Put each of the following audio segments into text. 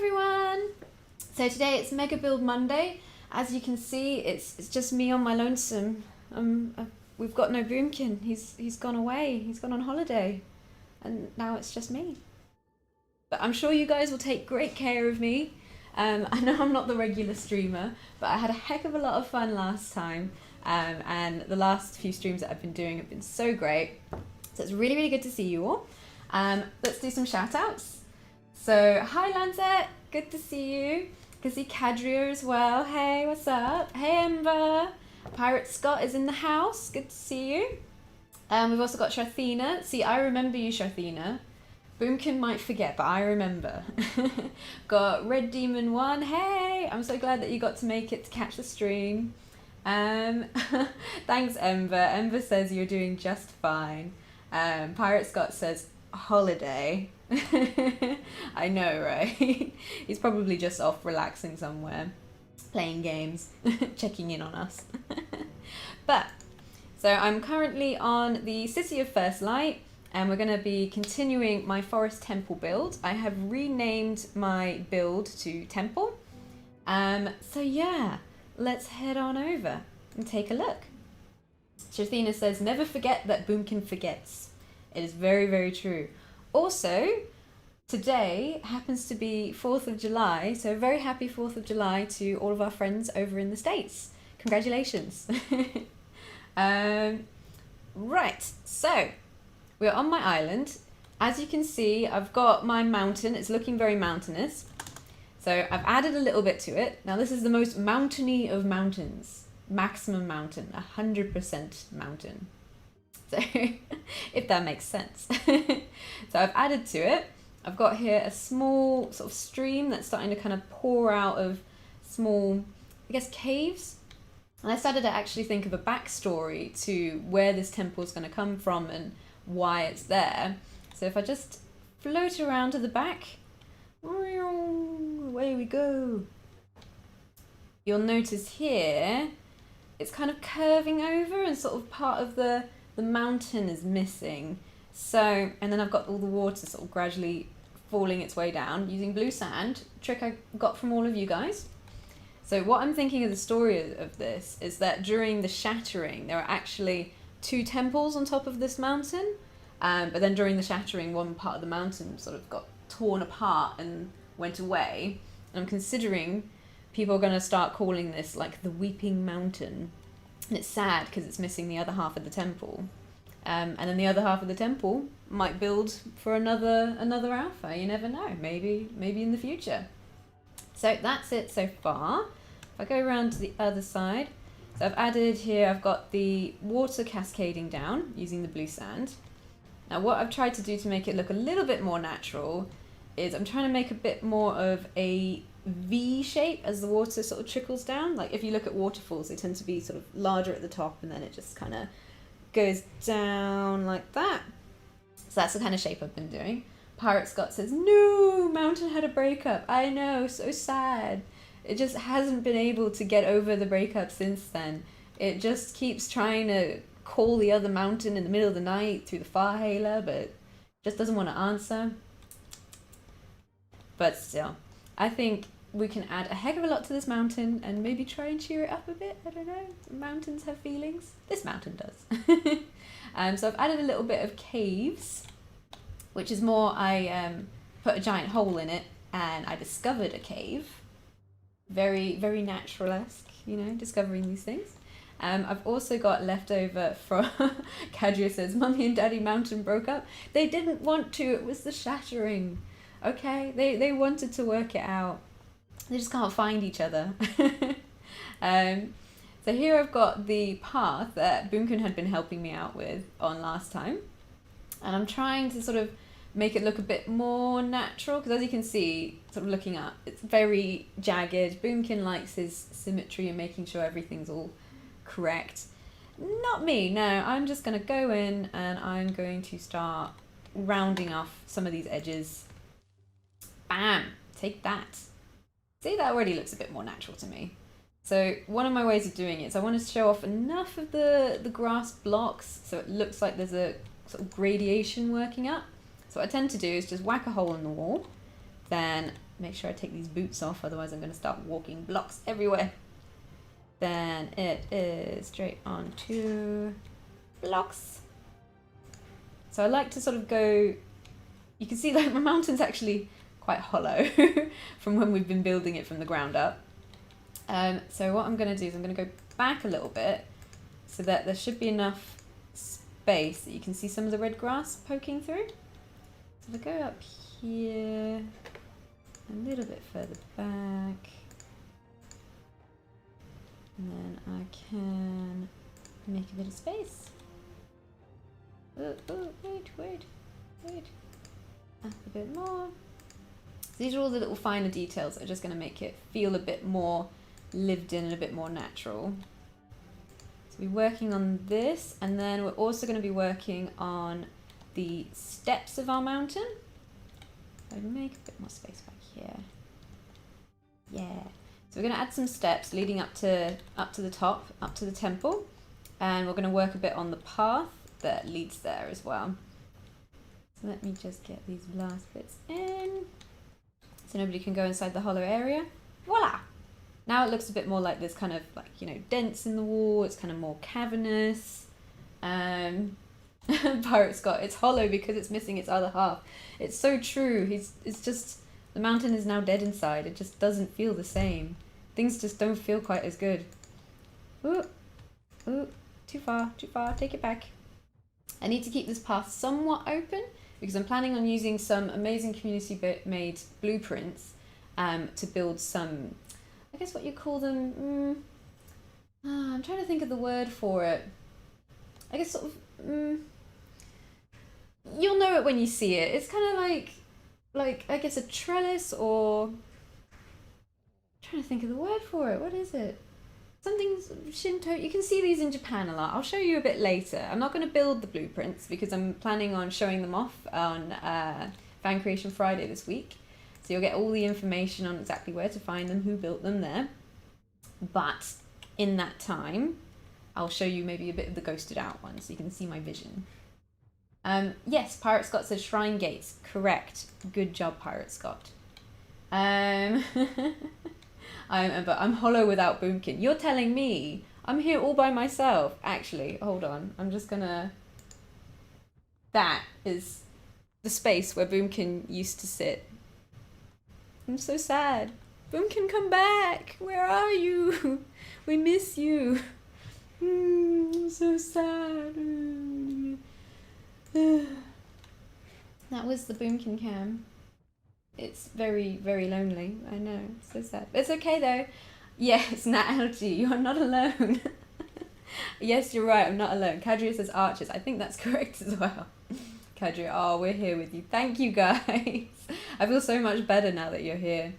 everyone! So today it's Mega Build Monday. As you can see, it's just me on my lonesome. We've got no Boomkin. He's gone away. He's gone on holiday, and now it's just me. But I'm sure you guys will take great care of me. I know I'm not the regular streamer, but I had a heck of a lot of fun last time, and the last few streams that I've been doing have been so great. So it's really good to see you all. Let's do some shout outs. So, hi Lancet, good to see you. Good to see Cadria as well. Hey, what's up? Hey Ember. Pirate Scott is in the house. Good to see you. We've also got Sharthina. See, I remember you, Sharthina. Boomkin might forget, but I remember. Got Red Demon 1. Hey, I'm so glad that you got to make it to catch the stream. Thanks, Ember. Ember says you're doing just fine. Pirate Scott says, holiday. I know, right? He's probably just off relaxing somewhere, playing games, checking in on us. But, so I'm currently on the City of First Light, and we're going to be continuing my Forest Temple build. I have renamed my build to Temple. So yeah, let's head on over and take a look. Shathina says, never forget that Boomkin forgets. It is very true. Also, today happens to be 4th of July, so very happy 4th of July to all of our friends over in the States. Congratulations. Right, so we're on my island. As you can see, I've got my mountain. It's looking very mountainous. So I've added a little bit to it. Now this is the most mountainy of mountains. Maximum mountain, 100% mountain. So, if that makes sense. So I've added to it. I've got here a small sort of stream that's starting to kind of pour out of small, I guess, caves. And I started to actually think of a backstory to where this temple is going to come from and why it's there. So if I just float around to the back, away we go. You'll notice here, it's kind of curving over and sort of part of the mountain is missing. So, and then I've got all the water sort of gradually falling its way down using blue sand, trick I got from all of you guys. So what I'm thinking of the story of this is that during the shattering, there are actually 2 temples on top of this mountain. But then during the shattering, one part of the mountain sort of got torn apart and went away. And I'm considering people are going to start calling this like the Weeping Mountain. And it's sad because it's missing the other half of the temple. And then the other half of the temple might build for another alpha. You never know. Maybe in the future. So that's it so far. If I go around to the other side. So I've added here, I've got the water cascading down using the blue sand. Now what I've tried to do to make it look a little bit more natural is I'm trying to make a bit more of a V shape as the water sort of trickles down. Like if you look at waterfalls, they tend to be sort of larger at the top and then it just kind of goes down like that. So that's the kind of shape I've been doing. Pirate Scott says, no, mountain had a breakup. I know, so sad. It just hasn't been able to get over the breakup since then. It just keeps trying to call the other mountain in the middle of the night through the Farhaler, but just doesn't want to answer. But still, I think we can add a heck of a lot to this mountain and maybe try and cheer it up a bit. I don't know. Mountains have feelings. This mountain does. So I've added a little bit of caves, which is more I put a giant hole in it and I discovered a cave. Very naturalesque, you know, discovering these things. I've also got leftover from Kadria says, Mummy and Daddy mountain broke up. They didn't want to. It was the shattering. Okay, they wanted to work it out. They just can't find each other. So here I've got the path that Boomkin had been helping me out with on last time. And I'm trying to sort of make it look a bit more natural, because as you can see, sort of looking up, it's very jagged. Boomkin likes his symmetry and making sure everything's all correct. Not me, no. I'm just going to go in and I'm going to start rounding off some of these edges. Bam! Take that. See, that already looks a bit more natural to me. So one of my ways of doing it is I want to show off enough of the grass blocks so it looks like there's a sort of gradation working up. So what I tend to do is just whack a hole in the wall, Then make sure I take these boots off, otherwise I'm going to start walking blocks everywhere. Then it is straight on 2 blocks. So I like to sort of go, you can see like my mountain's actually quite hollow from when we've been building it from the ground up. So what I'm going to do is I'm going to go back a little bit so that there should be enough space that you can see some of the red grass poking through. So if I go up here, a little bit further back, and then I can make a bit of space. Oh, wait. Up a bit more. So these are all the little finer details that are just going to make it feel a bit more lived in and a bit more natural. So we're working on this, and then we're also going to be working on the steps of our mountain. So make a bit more space back here. Yeah. So we're going to add some steps leading up to the top, up to the temple, and we're going to work a bit on the path that leads there as well. So let me just get these last bits in, so nobody can go inside the hollow area. Voila! Now it looks a bit more like this kind of like, you know, dents in the wall. It's kind of more cavernous. Pirate Scott, it's hollow because it's missing its other half. It's so true. It's just, the mountain is now dead inside. It just doesn't feel the same. Things just don't feel quite as good. Ooh, too far, take it back. I need to keep this path somewhat open because I'm planning on using some amazing community-made blueprints to build some, I guess what you call them, I'm trying to think of the word for it. I guess sort of, you'll know it when you see it. It's kind of like I guess a trellis, or, I'm trying to think of the word for it. What is it? Something Shinto. You can see these in Japan a lot. I'll show you a bit later. I'm not going to build the blueprints because I'm planning on showing them off on Fan Creation Friday this week. So you'll get all the information on exactly where to find them, who built them there. But in that time, I'll show you maybe a bit of the ghosted out one so you can see my vision. Yes, Pirate Scott says shrine gates. Correct. Good job, Pirate Scott. But I'm hollow without Boomkin. You're telling me I'm here all by myself. Actually, hold on. I'm just gonna... That is the space where Boomkin used to sit. I'm so sad. Boomkin, come back. Where are you? We miss you. I'm so sad. That was the Boomkin cam. It's very, very lonely. I know, it's so sad. But it's okay though. Yes, Nat LG, you're not alone. Yes, you're right, I'm not alone. Kadria says archers. I think that's correct as well. Kadria, oh, we're here with you. Thank you guys. I feel so much better now that you're here.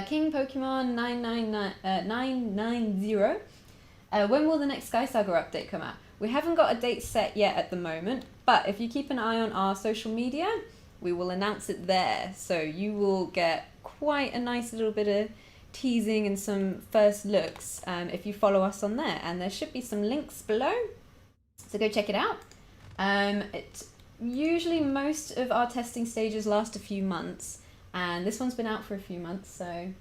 King Pokemon 990. When will the next SkySaga update come out? We haven't got a date set yet at the moment, but if you keep an eye on our social media, we will announce it there. So you will get quite a nice little bit of teasing and some first looks if you follow us on there. And there should be some links below, so go check it out. Usually most of our testing stages last a few months, and this one's been out for a few months, so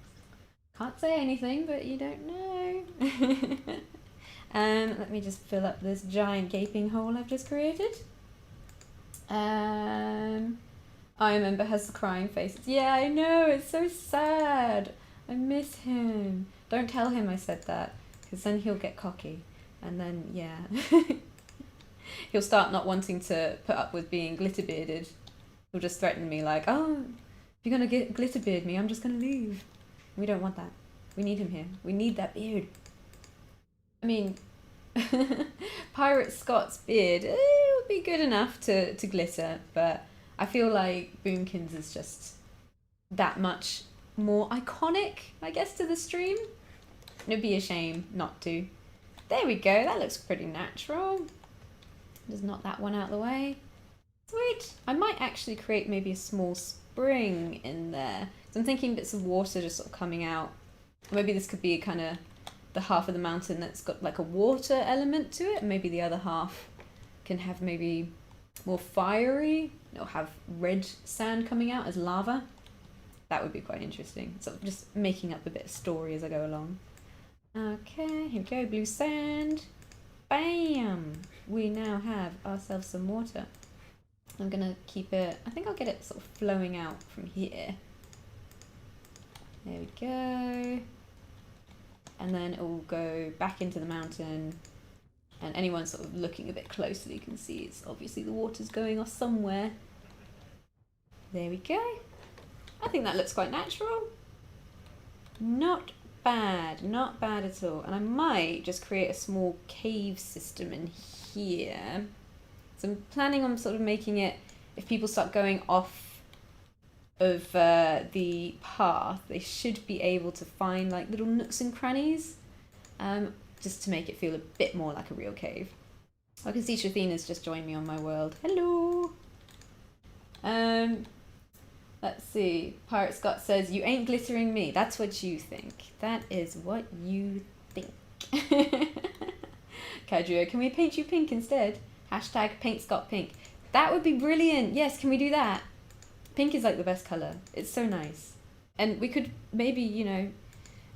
can't say anything, but you don't know. Let me just fill up this giant gaping hole I've just created. I remember has the crying faces. Yeah, I know, it's so sad. I miss him. Don't tell him I said that, because then he'll get cocky. And then, yeah. He'll start not wanting to put up with being glitterbearded. He'll just threaten me like, oh, if you're going to glitterbeard me, I'm just going to leave. We don't want that. We need him here. We need that beard. I mean, Pirate Scott's beard, it would be good enough to glitter, but I feel like Boomkin's is just that much more iconic, I guess, to the stream. It'd be a shame not to. There we go, that looks pretty natural. Just knock that one out of the way. Sweet. I might actually create maybe a small spring in there. So I'm thinking bits of water just sort of coming out. Maybe this could be kind of the half of the mountain that's got like a water element to it. And maybe the other half can have maybe more fiery, or have red sand coming out as lava. That would be quite interesting. Sort of just making up a bit of story as I go along. Okay, here we go, blue sand. Bam! We now have ourselves some water. I'm gonna keep it, I think I'll get it sort of flowing out from here. There we go. And then it will go back into the mountain. And anyone sort of looking a bit closely can see it's obviously the water's going off somewhere. There we go. I think that looks quite natural. Not bad, not bad at all. And I might just create a small cave system in here. So I'm planning on sort of making it, if people start going off of the path, they should be able to find like little nooks and crannies, just to make it feel a bit more like a real cave. I can see Shathina's just joined me on my world. Hello! Let's see. Pirate Scott says, you ain't glittering me. That's what you think. That is what you think. Kadria, can we paint you pink instead? Hashtag paint Scott pink. That would be brilliant. Yes, can we do that? Pink is like the best colour. It's so nice. And we could maybe, you know,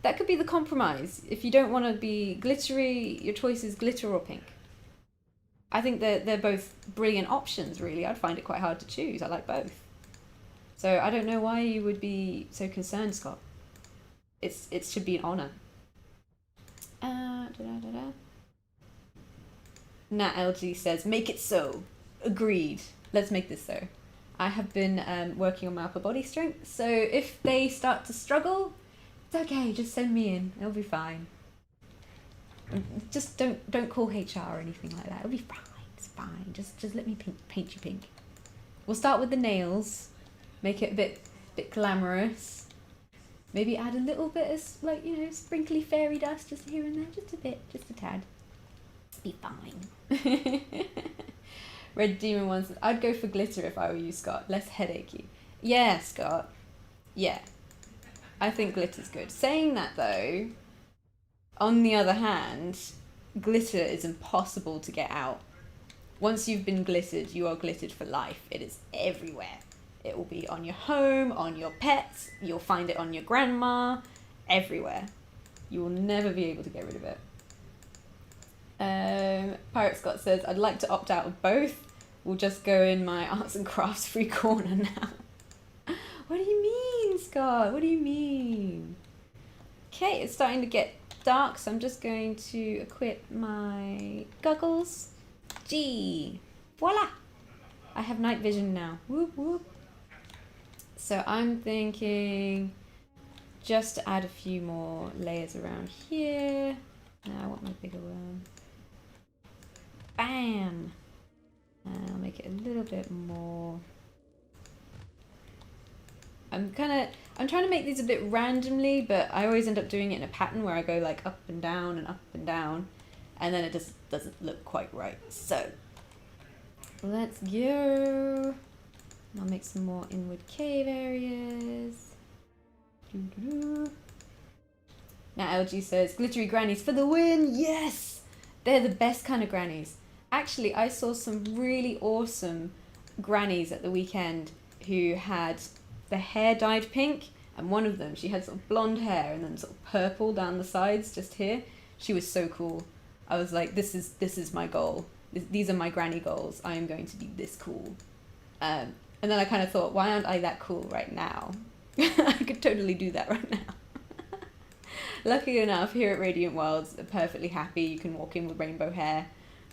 that could be the compromise. If you don't want to be glittery, your choice is glitter or pink. I think they're both brilliant options, really. I'd find it quite hard to choose. I like both. So I don't know why you would be so concerned, Scott. It should be an honour. Nat LG says, make it so. Agreed. Let's make this so. I have been working on my upper body strength, so if they start to struggle, it's okay, just send me in. It'll be fine. Just don't call HR or anything like that. It'll be fine. It's fine. Just let me paint you pink. We'll start with the nails. Make it a bit glamorous. Maybe add a little bit of, like, you know, sprinkly fairy dust just here and there. Just a bit, just a tad. Be fine. Red Demon wants, I'd go for glitter if I were you, Scott. Less headachy. Yeah, Scott. Yeah. I think glitter's good. Saying that, though, on the other hand, glitter is impossible to get out. Once you've been glittered, you are glittered for life. It is everywhere. It will be on your home, on your pets, you'll find it on your grandma, everywhere. You will never be able to get rid of it. Pirate Scott says, I'd like to opt out of both. We'll just go in my arts and crafts free corner now. What do you mean, Scott? What do you mean? Okay, it's starting to get dark, so I'm just going to equip my goggles. Gee, voila! I have night vision now. Whoop, whoop. So I'm thinking just to add a few more layers around here. Now I want my bigger one. Bam! I'll make it a little bit more. I'm trying to make these a bit randomly, but I always end up doing it in a pattern where I go like up and down and up and down, and then it just doesn't look quite right. So let's go. I'll make some more inward cave areas. Now LG says, glittery grannies for the win! Yes! They're the best kind of grannies. Actually, I saw some really awesome grannies at the weekend who had the hair dyed pink, and one of them, she had sort of blonde hair and then sort of purple down the sides just here. She was so cool. I was like, this is my goal. These are my granny goals. I am going to be this cool. And then I kind of thought, why aren't I that cool right now? I could totally do that right now. Lucky enough, here at Radiant Worlds, are perfectly happy. You can walk in with rainbow hair.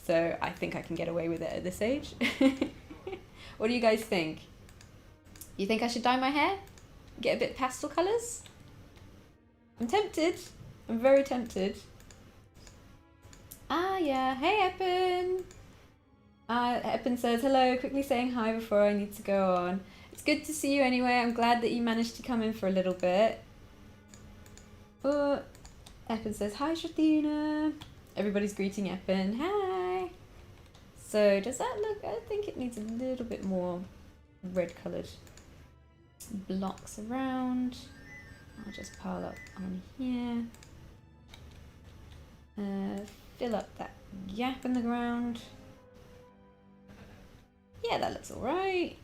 So I think I can get away with it at this age. What do you guys think? You think I should dye my hair? Get a bit pastel colours? I'm tempted. I'm very tempted. Ah, yeah. Hey, Eppin! Eppin says, hello, quickly saying hi before I need to go on. It's good to see you anyway. I'm glad that you managed to come in for a little bit. Oh, Eppin says, hi, Shathina. Everybody's greeting Eppin. Hi. So does that look, I think it needs a little bit more red coloured blocks around. I'll just pile up on here. Fill up that gap in the ground. Yeah, that looks alright.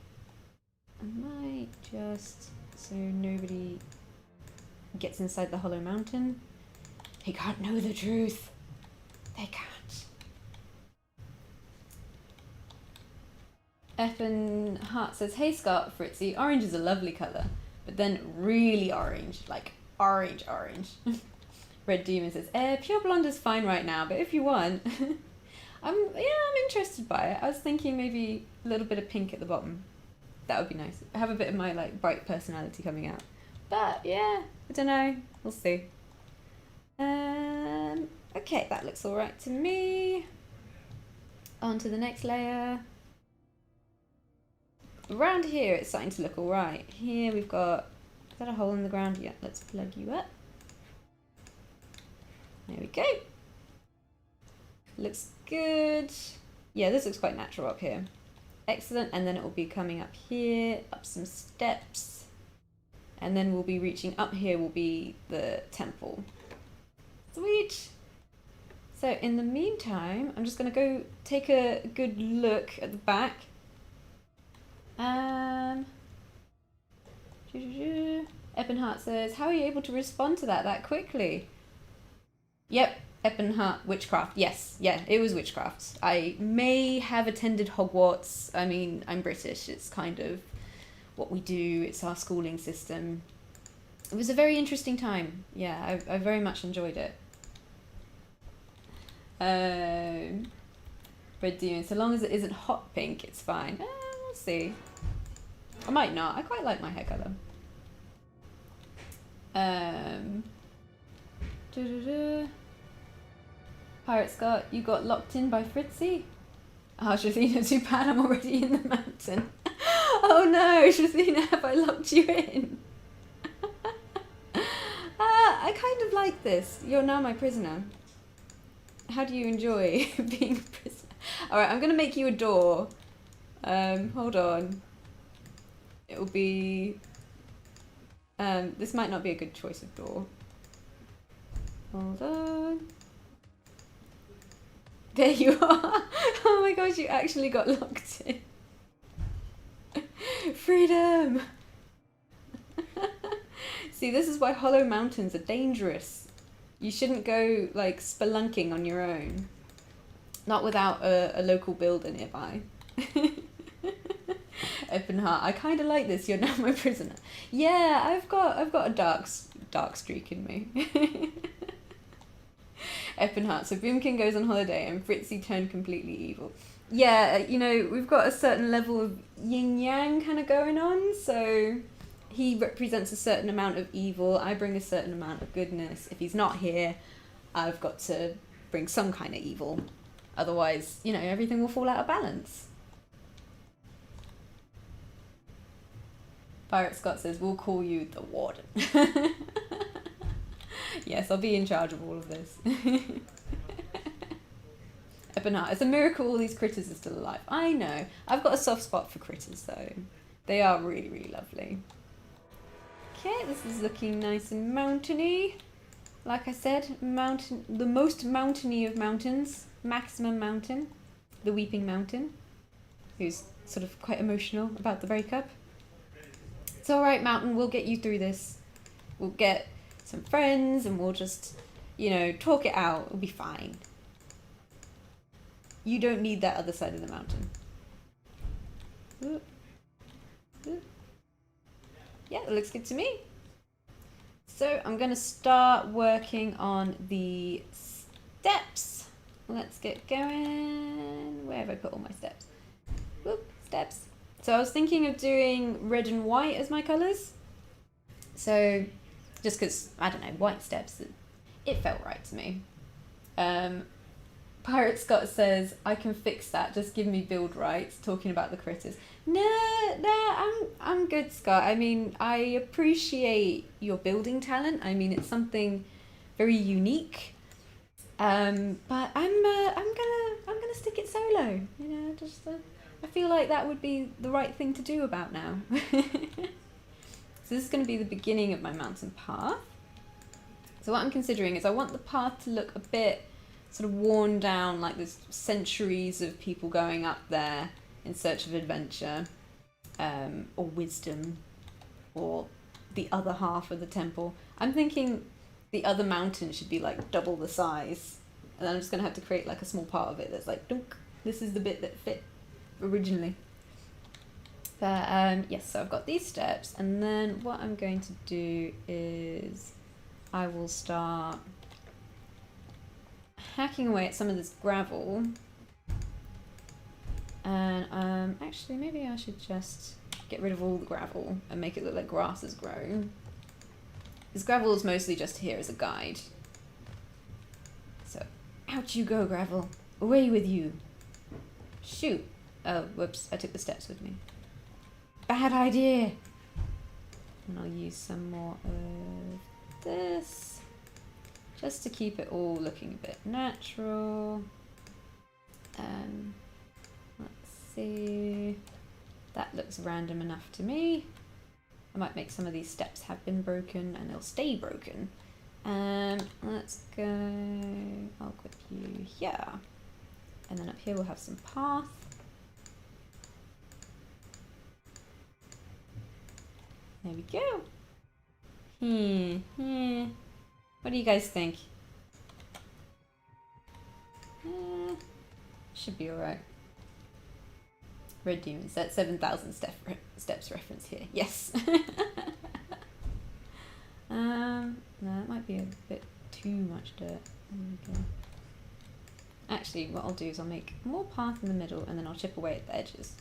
I might just so nobody gets inside the hollow mountain. They can't know the truth. They can't. Effen Hart says, hey Scott, Fritzi, orange is a lovely colour, but then really orange, like orange. Red Demon says, pure blonde is fine right now, but if you want, I'm interested by it. I was thinking maybe a little bit of pink at the bottom. That would be nice. I have a bit of my like bright personality coming out. But yeah, I don't know. We'll see. Okay, that looks all right to me. On to the next layer. Around here, it's starting to look all right. Here we've got, is that a hole in the ground? Yeah, let's plug you up. There we go. Looks good. Yeah, this looks quite natural up here. Excellent, and then it will be coming up here, up some steps. And then we'll be reaching up here will be the temple. Sweet. So in the meantime, I'm just gonna go take a good look at the back. Eppenhart says, how are you able to respond to that quickly? Yep, Eppenhart, witchcraft. Yes, yeah, it was witchcraft. I may have attended Hogwarts. I mean, I'm British. It's kind of what we do. It's our schooling system. It was a very interesting time. Yeah, I very much enjoyed it. Red Demon, so long as it isn't hot pink, it's fine. We'll see. I might not. I quite like my hair colour. Pirate Scott, you got locked in by Fritzi? Oh, Shazina, too bad I'm already in the mountain. Oh no, Shazina, have I locked you in? I kind of like this. You're now my prisoner. How do you enjoy being a prisoner? Alright, I'm going to make you a door. Hold on. It will be... this might not be a good choice of door. Hold on. There you are. Oh my gosh, you actually got locked in. Freedom! See, this is why hollow mountains are dangerous. You shouldn't go, like, spelunking on your own. Not without a local builder nearby. Eppenhart, I kind of like this. You're now my prisoner. Yeah, I've got a dark streak in me. Eppenhart, so Boomkin goes on holiday and Fritzi turned completely evil. Yeah, you know, we've got a certain level of yin-yang kind of going on, so he represents a certain amount of evil, I bring a certain amount of goodness. If he's not here, I've got to bring some kind of evil. Otherwise, you know, everything will fall out of balance. Pirate Scott says, we'll call you the Warden. Yes, I'll be in charge of all of this. Eppenhart, it's a miracle all these critters are still alive. I know. I've got a soft spot for critters though. They are really, really lovely. Okay, this is looking nice and mountainy. Like I said, mountain, the most mountainy of mountains, Maximum Mountain, the Weeping Mountain, who's sort of quite emotional about the breakup. It's alright, Mountain, we'll get you through this. We'll get some friends and we'll just, you know, talk it out. It'll be fine. You don't need that other side of the mountain. Ooh. Ooh. Yeah, it looks good to me. So I'm going to start working on the steps. Let's get going. Where have I put all my steps? Whoop, steps. So I was thinking of doing red and white as my colours. So just because, I don't know, white steps, it felt right to me. Pirate Scott says, I can fix that, just give me build rights, talking about the critters. No, I'm good, Scott. I mean, I appreciate your building talent. I mean, it's something very unique. But I'm gonna stick it solo. You know, just I feel like that would be the right thing to do about now. So this is going to be the beginning of my mountain path. So what I'm considering is I want the path to look a bit sort of worn down, like there's centuries of people going up there in search of adventure, or wisdom, or the other half of the temple. I'm thinking the other mountain should be like double the size. And then I'm just going to have to create like a small part of it that's like, dunk, this is the bit that fit originally. But yes, so I've got these steps, and then what I'm going to do is I will start hacking away at some of this gravel. And actually maybe I should just get rid of all the gravel and make it look like grass has grown. This gravel is mostly just here as a guide. So, out you go, gravel. Away with you. Shoot. Oh, whoops, I took the steps with me. Bad idea. And I'll use some more of this, just to keep it all looking a bit natural. Let's see. That looks random enough to me. I might make some of these steps have been broken and they'll stay broken. Let's go. I'll equip you here. And then up here we'll have some path. There we go. What do you guys think? Should be alright. Red Demons, that 7,000 steps reference here. Yes. No, that might be a bit too much dirt. There we go. Actually, what I'll do is I'll make more path in the middle and then I'll chip away at the edges.